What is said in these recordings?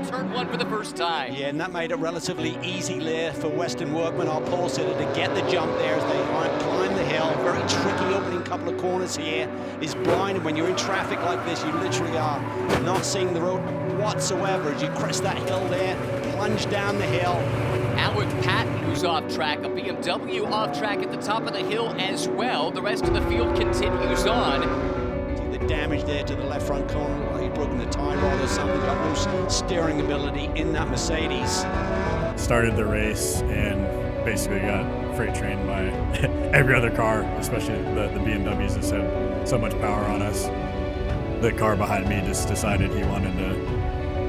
turn one for the first time. Yeah, and that made it relatively easy there for Western Workman, our pole sitter, to get the jump there as they climb the hill. Very tricky opening couple of corners here. Is blind, and when you're in traffic like this, you literally are not seeing the road whatsoever as you crest that hill there, plunge down the hill. Out with Patten, who's off track. A BMW off track at the top of the hill as well. The rest of the field continues on. See the damage there to the left front corner, like he'd broken the tie rod or something. Got no steering ability in that Mercedes. Started the race and basically got freight trained by every other car, especially the BMWs that had so much power on us. The car behind me just decided he wanted to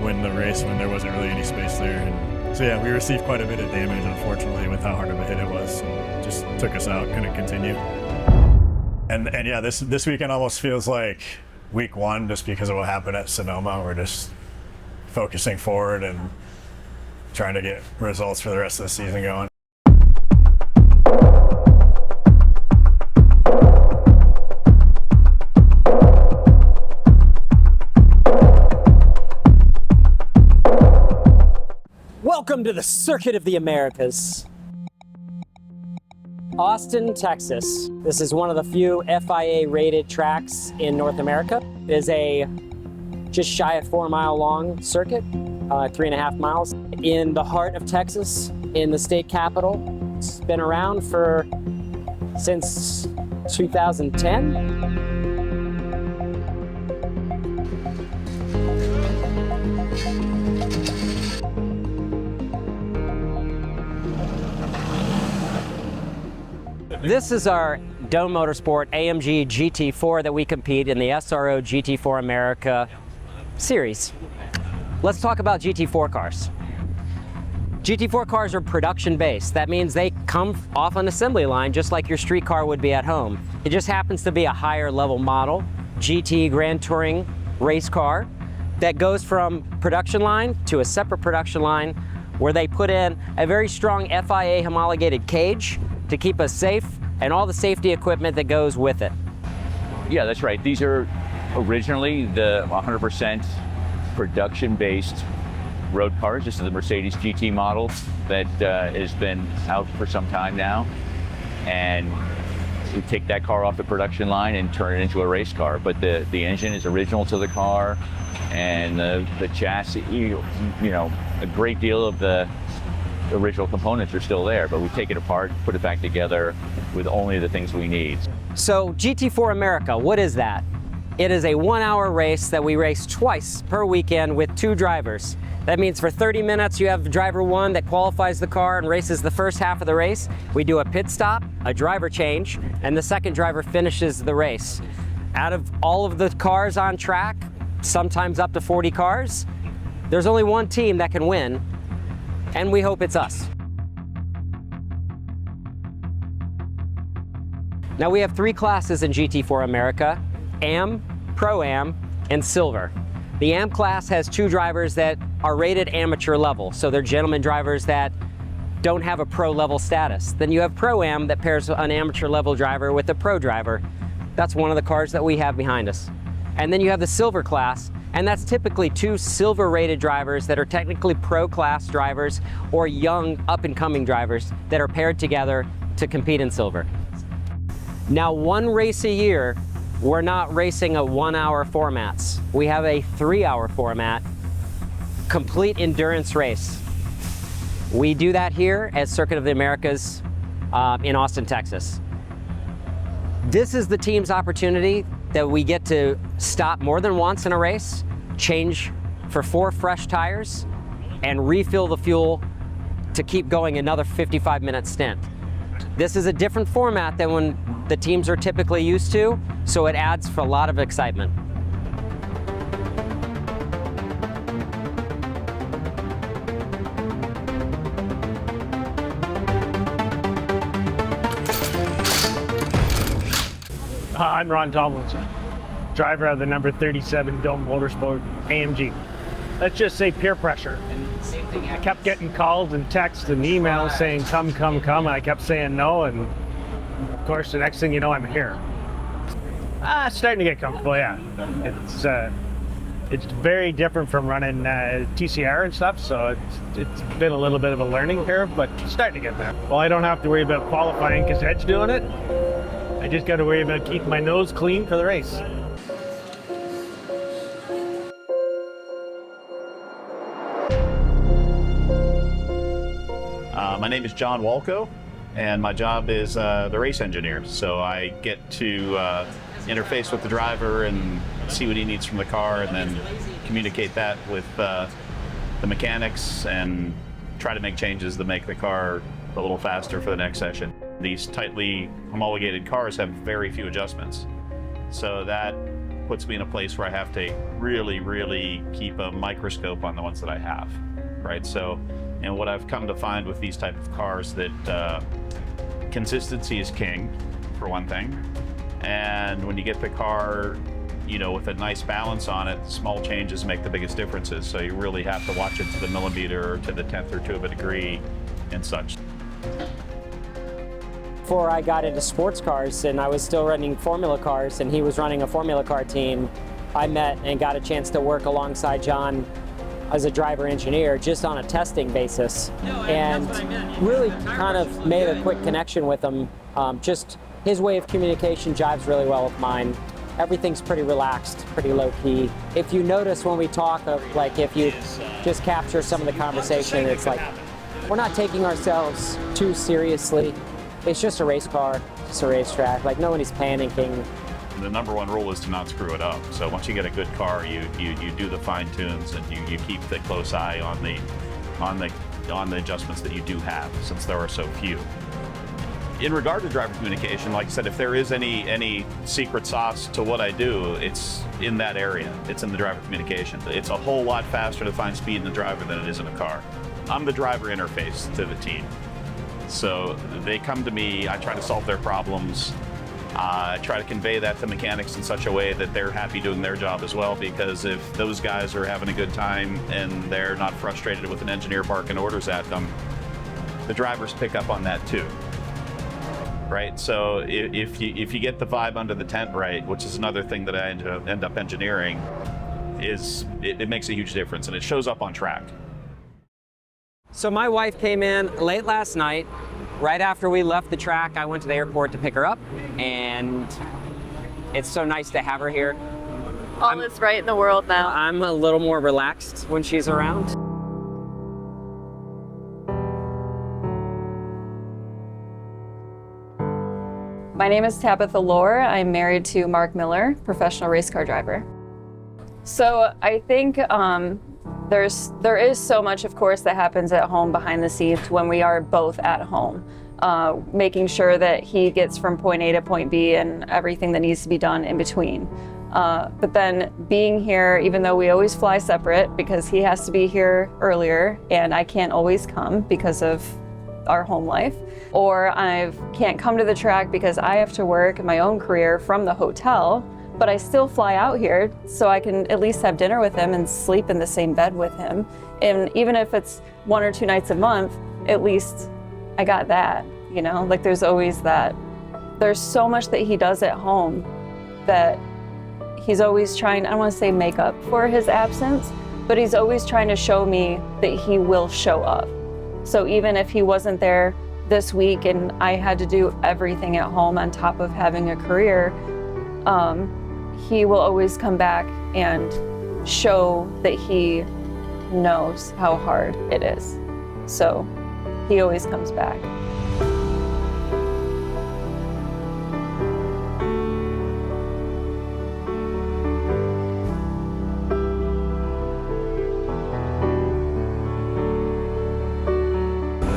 win the race when there wasn't really any space there. And so yeah, we received quite a bit of damage, unfortunately, with how hard of a hit it was. And just took us out, couldn't continue. And yeah, this weekend almost feels like week one just because of what happened at Sonoma. We're just focusing forward and trying to get results for the rest of the season going. Welcome to the Circuit of the Americas. Austin, Texas. This is one of the few FIA rated tracks in North America. It is a just shy of 4 mile long circuit, 3.5 miles in the heart of Texas, in the state capital. It's been around since 2010. This is our Dome Motorsport AMG GT4 that we compete in the SRO GT4 America series. Let's talk about GT4 cars. GT4 cars are production based. That means they come off an assembly line just like your street car would be at home. It just happens to be a higher level model, GT Grand Touring race car that goes from production line to a separate production line where they put in a very strong FIA homologated cage to keep us safe and all the safety equipment that goes with it. Yeah, that's right. These are originally the 100% production-based road cars. This is the Mercedes GT model that has been out for some time now. And we take that car off the production line and turn it into a race car. But the engine is original to the car, and the chassis, you know, a great deal of the original components are still there, but we take it apart, put it back together with only the things we need. So GT4 America, what is that? It is a 1 hour race that we race twice per weekend with 2 drivers. That means for 30 minutes you have driver 1 that qualifies the car and races the first half of the race. We do a pit stop, a driver change, and the second driver finishes the race. Out of all of the cars on track, sometimes up to 40 cars, there's only one team that can win, and we hope it's us. Now we have 3 classes in GT4 America: AM, Pro-Am, and Silver. The AM class has 2 drivers that are rated amateur level, so they're gentleman drivers that don't have a pro level status. Then you have Pro-Am that pairs an amateur level driver with a pro driver. That's one of the cars that we have behind us. And then you have the Silver class, and that's typically 2 silver rated drivers that are technically pro class drivers or young up and coming drivers that are paired together to compete in silver. Now, 1 race a year, we're not racing a 1 hour formats. We have a 3 hour format, complete endurance race. We do that here at Circuit of the Americas in Austin, Texas. This is the team's opportunity that we get to stop more than once in a race, change for 4 fresh tires, and refill the fuel to keep going another 55-minute stint. This is a different format than when the teams are typically used to, so it adds for a lot of excitement. I'm Ron Tomlinson, driver of the number 37 Dome Motorsport AMG. Let's just say peer pressure. I kept getting calls and texts and emails saying come, come, come, and I kept saying no, and of course the next thing you know I'm here. It's starting to get comfortable, yeah. It's It's very different from running TCR and stuff, so it's been a little bit of a learning curve, but starting to get there. Well, I don't have to worry about qualifying because Ed's doing it. I just got to worry about keeping my nose clean for the race. My name is John Walco, and my job is the race engineer. So I get to interface with the driver and see what he needs from the car, and then communicate that with the mechanics and try to make changes to make the car a little faster for the next session. These tightly homologated cars have very few adjustments. So that puts me in a place where I have to really, really keep a microscope on the ones that I have, right? So, and what I've come to find with these type of cars that consistency is king, for one thing. And when you get the car, you know, with a nice balance on it, small changes make the biggest differences. So you really have to watch it to the millimeter or to the 10th or 2 of a degree and such. Before I got into sports cars and I was still running Formula cars and he was running a Formula car team, I met and got a chance to work alongside John as a driver engineer just on a testing basis, and really kind of made a quick connection with him. Just his way of communication jives really well with mine. Everything's pretty relaxed, pretty low key. If you notice when we talk, like if you just capture some of the conversation, it's like we're not taking ourselves too seriously. It's just a race car, just a racetrack. Like nobody's panicking. The number one rule is to not screw it up. So once you get a good car, you do the fine tunes and you keep the close eye on the adjustments that you do have, since there are so few. In regard to driver communication, like I said, if there is any secret sauce to what I do, it's in that area. It's in the driver communication. It's a whole lot faster to find speed in the driver than it is in a car. I'm the driver interface to the team. So they come to me, I try to solve their problems. I try to convey that to mechanics in such a way that they're happy doing their job as well, because if those guys are having a good time and they're not frustrated with an engineer barking orders at them, the drivers pick up on that too. Right? So if you get the vibe under the tent right, which is another thing that I end up engineering, it makes a huge difference, and it shows up on track. So my wife came in late last night. Right after we left the track, I went to the airport to pick her up, and it's so nice to have her here. All is right in the world now. I'm a little more relaxed when she's around. My name is Tabitha Lohr. I'm married to Marc Miller, professional race car driver. So I think there is so much, of course, that happens at home behind the scenes when we are both at home, making sure that he gets from point A to point B and everything that needs to be done in between. But then being here, even though we always fly separate because he has to be here earlier and I can't always come because of our home life, or I can't come to the track because I have to work my own career from the hotel, but I still fly out here so I can at least have dinner with him and sleep in the same bed with him. And even if it's 1 or 2 nights a month, at least I got that, you know? Like there's always that. There's so much that he does at home that he's always trying, I don't want to say make up for his absence, but he's always trying to show me that he will show up. So even if he wasn't there this week and I had to do everything at home on top of having a career, he will always come back and show that he knows how hard it is. So he always comes back.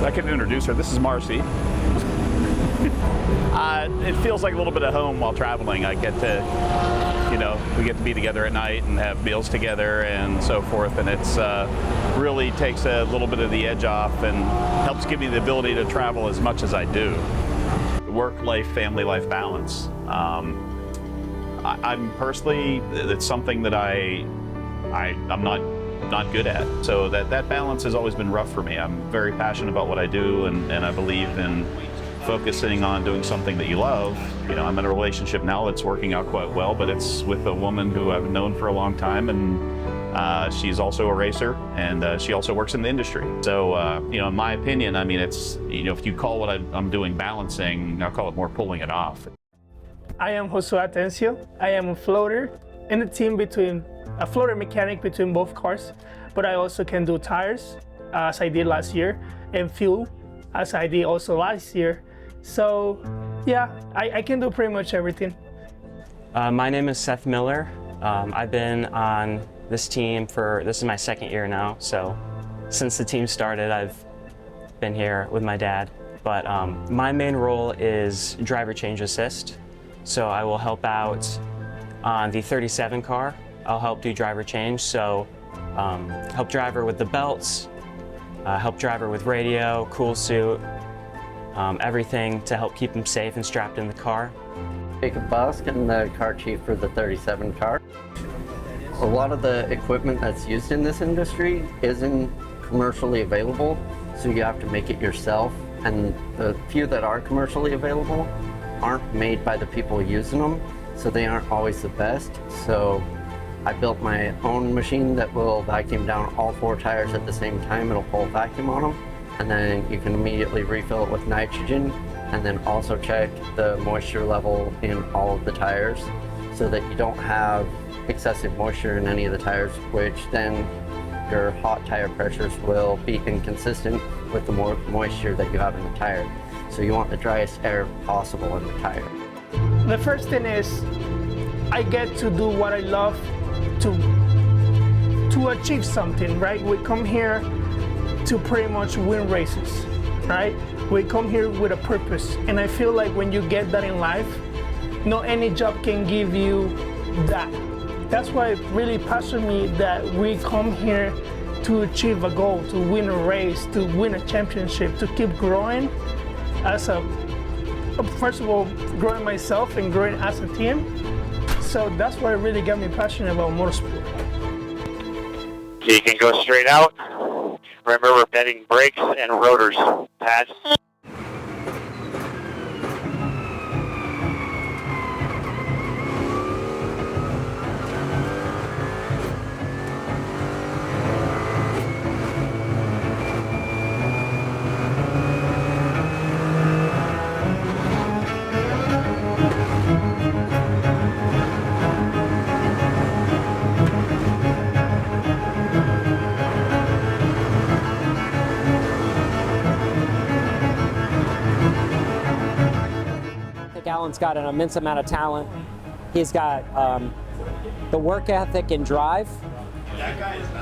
I can introduce her. This is Marcy. It feels like a little bit of home while traveling. I get to, you know, we get to be together at night and have meals together and so forth, and it's really takes a little bit of the edge off and helps give me the ability to travel as much as I do. Work-life, family life balance. I'm personally, it's something that I'm not good at. So that balance has always been rough for me. I'm very passionate about what I do, and I believe in focusing on doing something that you love. You know, I'm in a relationship now that's working out quite well, but it's with a woman who I've known for a long time, and She's also a racer, and she also works in the industry. So, in my opinion, I mean, it's, if you call what I'm doing balancing, I'll call it more pulling it off. I am Josue Atencio. I am a floater in the team between a floater mechanic between both cars, but I also can do tires, as I did last year, and fuel, as I did also last year. So, yeah, I can do pretty much everything. My name is Seth Miller. I've been on this team this is my second year now, so since the team started, I've been here with my dad. But my main role is driver change assist. So I will help out on the 37 car. I'll help do driver change, so help driver with the belts, help driver with radio, cool suit, everything to help keep him safe and strapped in the car. Jacob Bosk, I'm the car chief for the 37 car. A lot of the equipment that's used in this industry isn't commercially available, so you have to make it yourself. And the few that are commercially available aren't made by the people using them, so they aren't always the best. So I built my own machine that will vacuum down all 4 tires at the same time. It'll pull a vacuum on them, and then you can immediately refill it with nitrogen, and then also check the moisture level in all of the tires so that you don't have excessive moisture in any of the tires, which then your hot tire pressures will be inconsistent with the more moisture that you have in the tire. So you want the driest air possible in the tire. The first thing is I get to do what I love to achieve something, right? We come here to pretty much win races, right? We come here with a purpose, and I feel like when you get that in life, no any job can give you that. That's why it really passions me that we come here to achieve a goal, to win a race, to win a championship, to keep growing first of all, growing myself and growing as a team. So that's what really got me passionate about motorsport. You can go straight out. Remember, bending brakes and rotors. Pads. Alan's got an immense amount of talent. He's got the work ethic and drive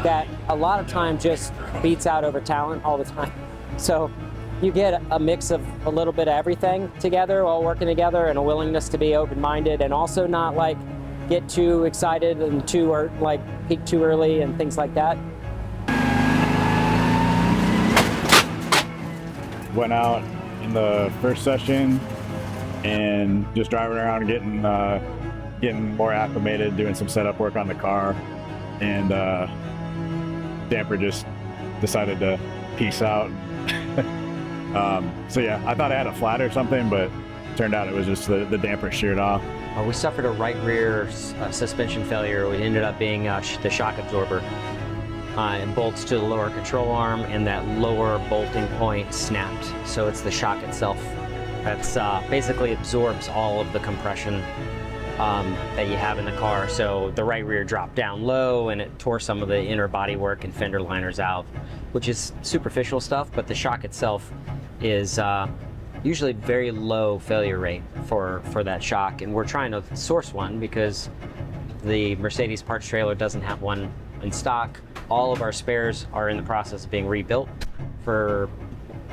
that a lot of time just beats out over talent all the time. So you get a mix of a little bit of everything together, all working together, and a willingness to be open-minded and also not like get too excited and peak too early and things like that. Went out in the first session and just driving around, getting more acclimated, doing some setup work on the car, and damper just decided to peace out. So yeah, I thought I had a flat or something, but turned out it was just the damper sheared off. We suffered a right rear suspension failure. It ended up being the shock absorber. It bolts to the lower control arm, and that lower bolting point snapped. So it's the shock itself that's basically absorbs all of the compression that you have in the car. So the right rear dropped down low, and it tore some of the inner bodywork and fender liners out, which is superficial stuff, but the shock itself is usually very low failure rate for that shock, and we're trying to source one because the Mercedes parts trailer doesn't have one in stock. All of our spares are in the process of being rebuilt for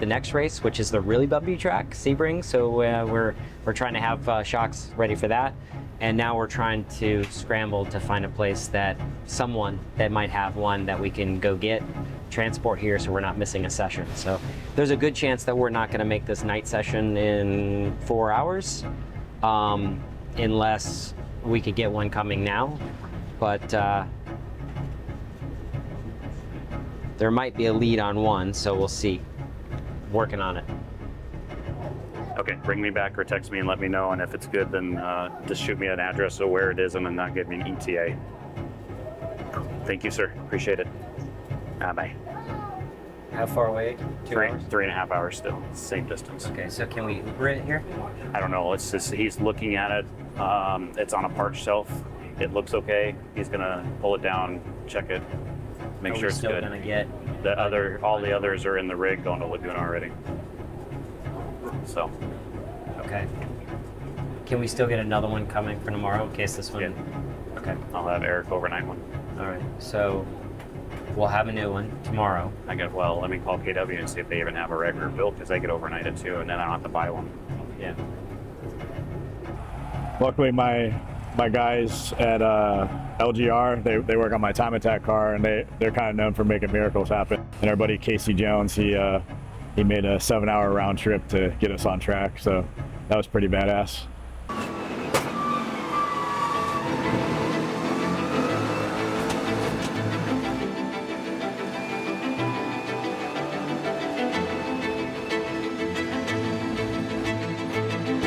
the next race, which is the really bumpy track, Sebring. So we're trying to have shocks ready for that, and now we're trying to scramble to find a place that someone that might have one that we can go get, transport here, so we're not missing a session. So there's a good chance that we're not going to make this night session in 4 hours, unless we could get one coming now. But there might be a lead on one, so we'll see. Working on it. Okay, bring me back or text me and let me know, and if it's good, then just shoot me an address of where it is and then not give me an ETA. Thank you, sir. Appreciate it. Bye. How far away? 2 hours? 3.5 hours still. Same distance. Okay, so can we Uber it here? I don't know. It's just, he's looking at it. It's on a parked shelf. It looks okay. He's gonna pull it down, check it, make sure it's good. Gonna get all the others are in the rig going to Laguna already. So. Okay. Can we still get another one coming for tomorrow in case this one? Yeah. Okay. I'll have Eric overnight one. All right. So we'll have a new one tomorrow. Let me call KW and see if they even have a regular built, because they could overnight it too, and then I don't have to buy one. Yeah. Luckily, my guys at LGR, they work on my time attack car, and they're kind of known for making miracles happen. And our buddy Casey Jones, he made a 7-hour round trip to get us on track, so that was pretty badass.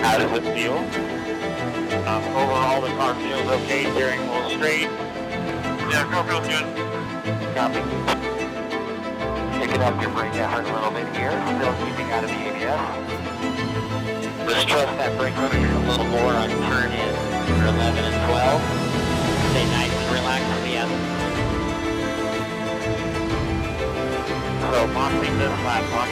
How does it feel? Overall, the car feels okay. Steering wheel straight. Yeah, car feels good. Copy. Picking up your brake effort a little bit here. Still keeping out of the ABS. Just trust that brake rotor a little more on turn in for 11 and 12. Stay nice and relaxed on the end. So, boxing this lap. Box.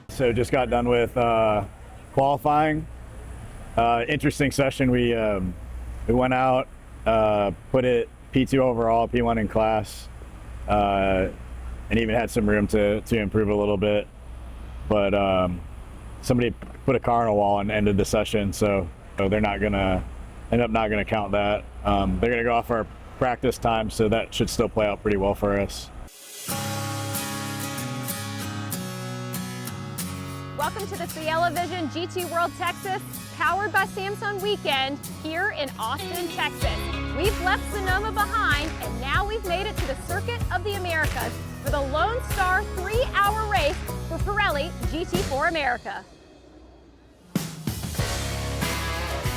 So just got done with qualifying. Interesting session. We went out, put it P2 overall, P1 in class, and even had some room to improve a little bit. But somebody put a car on a wall and ended the session, so they're not gonna count that. They're gonna go off our practice time, so that should still play out pretty well for us. Welcome to the Cielo-Vision GT World Texas, powered by Samsung Weekend, here in Austin, Texas. We've left Sonoma behind, and now we've made it to the Circuit of the Americas for the Lone Star 3-hour race for Pirelli GT4 America.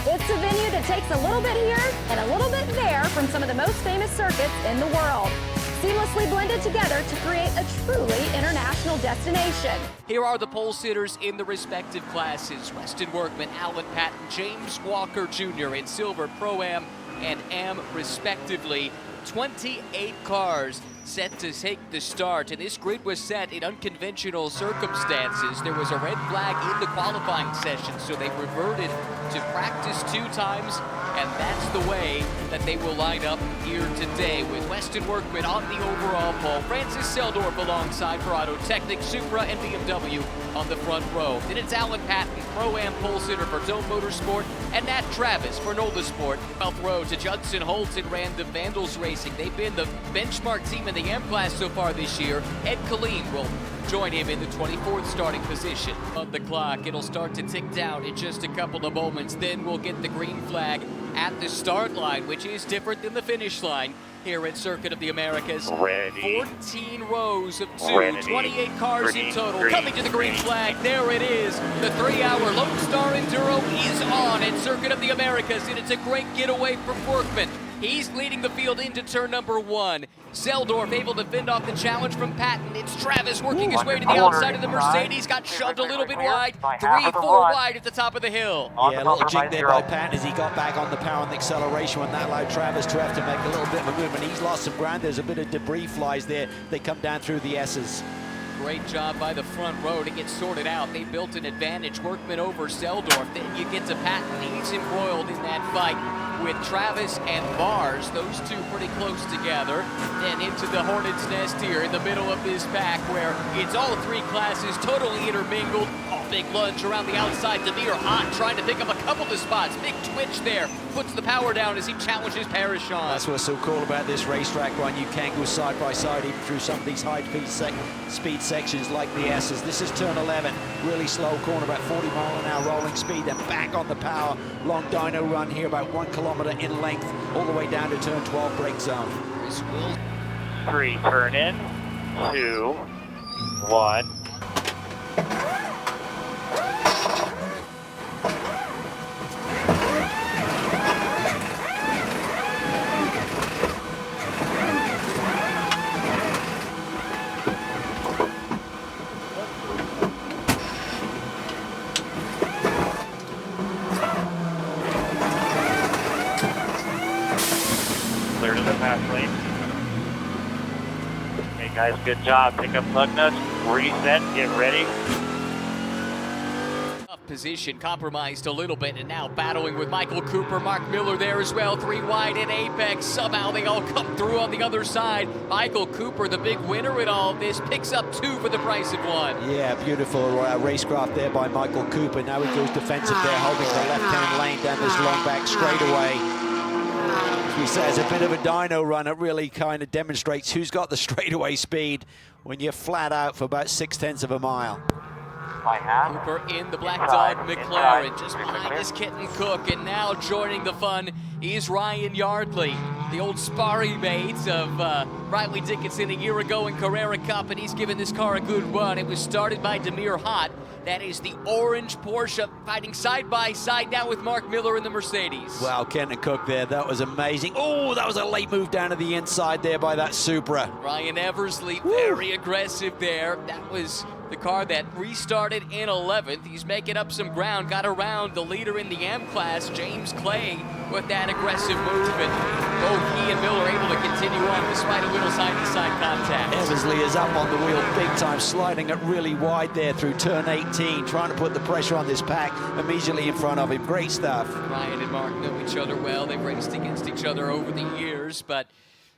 It's a venue that takes a little bit here and a little bit there from some of the most famous circuits in the world, seamlessly blended together to create a truly international destination. Here are the pole sitters in the respective classes. Weston Workman, Alan Patten, James Walker Jr. in silver, Pro-Am and Am respectively. 28 cars set to take the start, and this grid was set in unconventional circumstances. There was a red flag in the qualifying session, so they reverted to practice 2 times, and that's the way that they will line up here today, with Weston Workman on the overall pole, Francis Seldorf alongside for Auto Technic, Supra and BMW on the front row. Then it's Alan Patten, Pro-Am pole sitter for Dome Motorsport, and Nat Travis for Nola Sport. 12th row to Judson Holtz and Random Vandals Racing. They've been the benchmark team in the M class so far this year. Ed Killeen will join him in the 24th starting position. On the clock, it'll start to tick down in just a couple of moments. Then we'll get the green flag at the start line, which is different than the finish line here at Circuit of the Americas. Ready. 14 rows of 2, Ready. 28 cars Green, in total. green, Coming to the green green. flag, there it is. The 3-hour Lone Star Enduro is on at Circuit of the Americas, and it's a great getaway from Workman. He's leading the field into turn number 1. Seldorf able to fend off the challenge from Patten. It's Travis working his way to the outside of the Mercedes. Got shoved a little bit wide. 3-4 wide at the top of the hill. Yeah, a little jig there by Patten as he got back on the power and the acceleration when that allowed Travis to have to make a little bit of a movement. He's lost some ground. There's a bit of debris flies there. They come down through the S's. Great job by the front row to get sorted out. They built an advantage. Workman over Seldorf. Then you get to Patten. He's embroiled in that fight with Travis and Bars. Those two pretty close together. And into the Hornet's Nest here in the middle of this pack, where it's all 3 classes totally intermingled. Oh, big lunge around the outside. Demir Hahn trying to pick up a couple of spots. Big twitch there. Puts the power down as he challenges Parishon. That's what's so cool about this racetrack run. You can go side by side even through some of these high speed sections like the S's. This is turn 11. Really slow corner, about 40 mile an hour rolling speed. Then back on the power. Long dyno run here, about 1 kilometer in length, all the way down to turn 12 brake zone. 3, turn in. 2, 1. Clear to the pass lane. Hey guys, good job. Pick up lug nuts, reset, get ready. Tough position, compromised a little bit, and now battling with Michael Cooper, Marc Miller there as well, 3 wide in apex. Somehow they all come through on the other side. Michael Cooper, the big winner in all of this, picks up 2 for the price of 1. Yeah, beautiful racecraft there by Michael Cooper. Now he goes defensive there, holding the left-hand lane down this long back straightaway. As we say, it's a bit of a dyno run. It really kind of demonstrates who's got the straightaway speed when you're flat out for about 0.6 of a mile. Cooper in the Black Dog McLaren, just behind his Kitten Cook, and now joining the fun is Ryan Yardley, the old sparring mate of Riley Dickinson a year ago in Carrera Cup, and he's given this car a good run. It was started by Demir Hott. That is the orange Porsche, fighting side by side now with Marc Miller in the Mercedes. Wow, Kenton Cook there, that was amazing. Oh, that was a late move down to the inside there by that Supra. Ryan Eversley, very aggressive there. That was the car that restarted in 11th. He's making up some ground, got around the leader in the M class, James Clay, with that aggressive move, and both he and Miller able to continue on despite a little side-to-side contact. Eversley is up on the wheel big time, sliding it really wide there through turn 18, trying to put the pressure on this pack immediately in front of him. Great stuff. Ryan and Marc know each other well. They've raced against each other over the years, but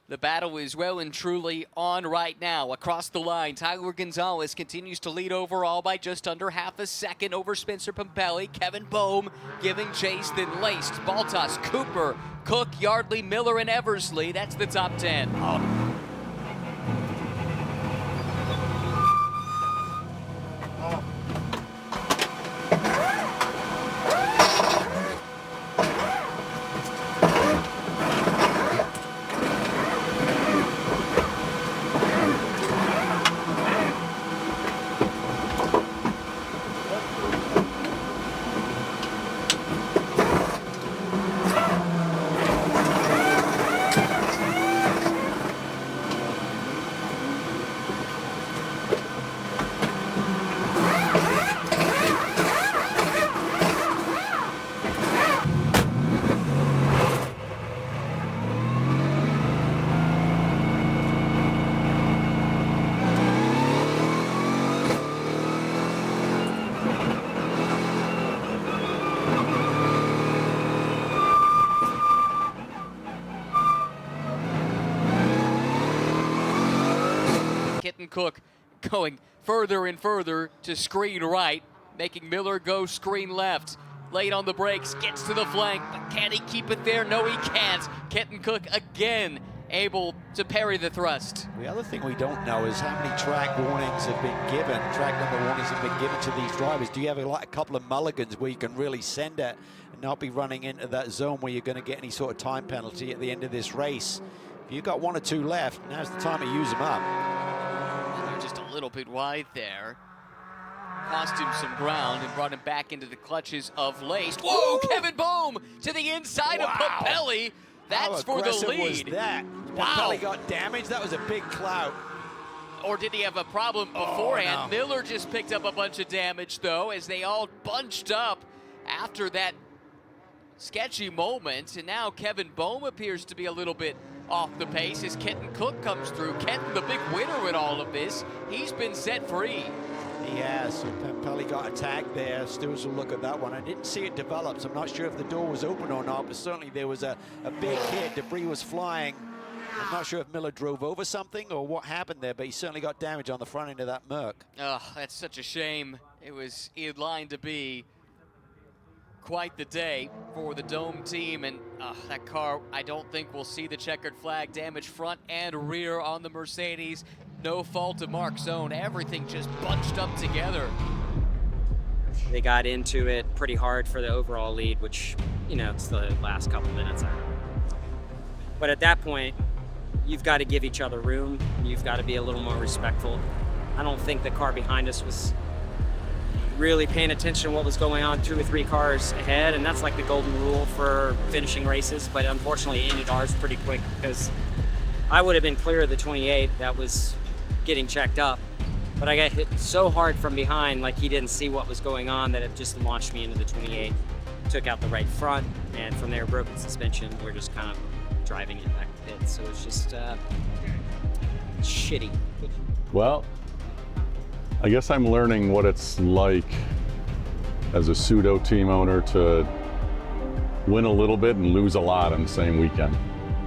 the battle is well and truly on right now. Across the line, Tyler Gonzalez continues to lead overall by just under half a second over Spencer Pumpelly. Kevin Bohm giving chase, then laced. Baltas, Cooper, Cook, Yardley, Miller, and Eversley. That's the top 10. Cook going further and further to screen right, making Miller go screen left. Late on the brakes, gets to the flank, but can he keep it there? No, he can't. Kenton Cook again able to parry the thrust. The other thing we don't know is how many track warnings have been given, track number warnings have been given to these drivers. Do you have a couple of mulligans where you can really send it and not be running into that zone where you're going to get any sort of time penalty at the end of this race? If you've got 1 or 2 left, now's the time to use them up. Just a little bit wide there. Cost him some ground and brought him back into the clutches of Laced. Whoa, Ooh. Kevin Bohm to the inside of Pumpelly. That's for the lead. Was that? Wow. Pumpelly got damaged. That was a big clout. Or did he have a problem beforehand? No. Miller just picked up a bunch of damage, though, as they all bunched up after that sketchy moment. And now Kevin Bohm appears to be a little bit off the pace as Kenton Cook comes through. Kenton, the big winner in all of this, he's been set free. He has. So Pumpelly got attacked there. Stewards will look at that one. I didn't see it develop, so I'm not sure if the door was open or not, but certainly there was a big hit. Debris was flying. I'm not sure if Miller drove over something or what happened there, but he certainly got damage on the front end of that Merc. Oh, that's such a shame. It was in line to be quite the day for the Dome team, and that car, I don't think we'll see the checkered flag. Damage front and rear on the Mercedes. No fault of Marc's own. Everything just bunched up together. They got into it pretty hard for the overall lead, which, you know, it's the last couple minutes. But at that point, you've got to give each other room. You've got to be a little more respectful. I don't think the car behind us was really paying attention to what was going on 2 or 3 cars ahead, and that's like the golden rule for finishing races. But unfortunately, it ended ours pretty quick because I would have been clear of the 28 that was getting checked up. But I got hit so hard from behind, like he didn't see what was going on, that it just launched me into the 28. Took out the right front, and from there, broken suspension. We're just kind of driving it back to pit. So it's just shitty. Well, I guess I'm learning what it's like as a pseudo team owner to win a little bit and lose a lot on the same weekend.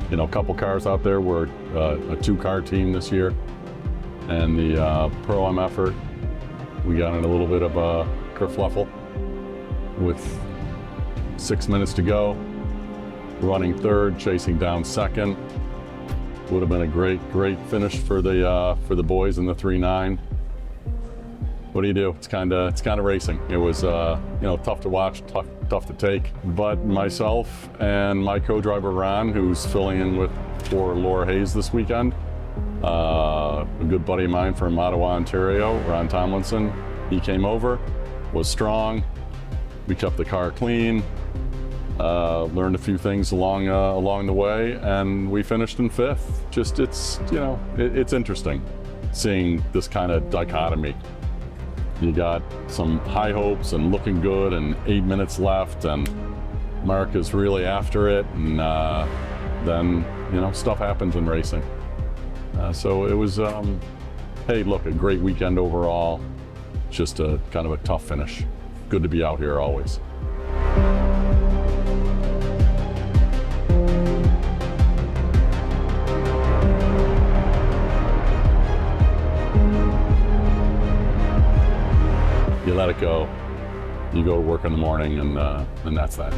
You know, a couple cars out there were a 2-car team this year, and the Pro-Am effort, we got in a little bit of a kerfluffle with 6 minutes to go, running third, chasing down second. Would have been a great finish for the boys in the 3.9. What do you do? It's kind of racing. It was tough to watch, tough to take. But myself and my co-driver Ron, who's filling in for Laura Hayes this weekend, a good buddy of mine from Ottawa, Ontario, Ron Tomlinson, he came over, was strong. We kept the car clean, learned a few things along the way, and we finished in 5th. It's interesting seeing this kind of dichotomy. You got some high hopes and looking good, and 8 minutes left, and Marc is really after it, and then stuff happens in racing. So it was, hey, look, a great weekend overall. Just a kind of a tough finish. Good to be out here always. You let it go. You go to work in the morning, and that's that.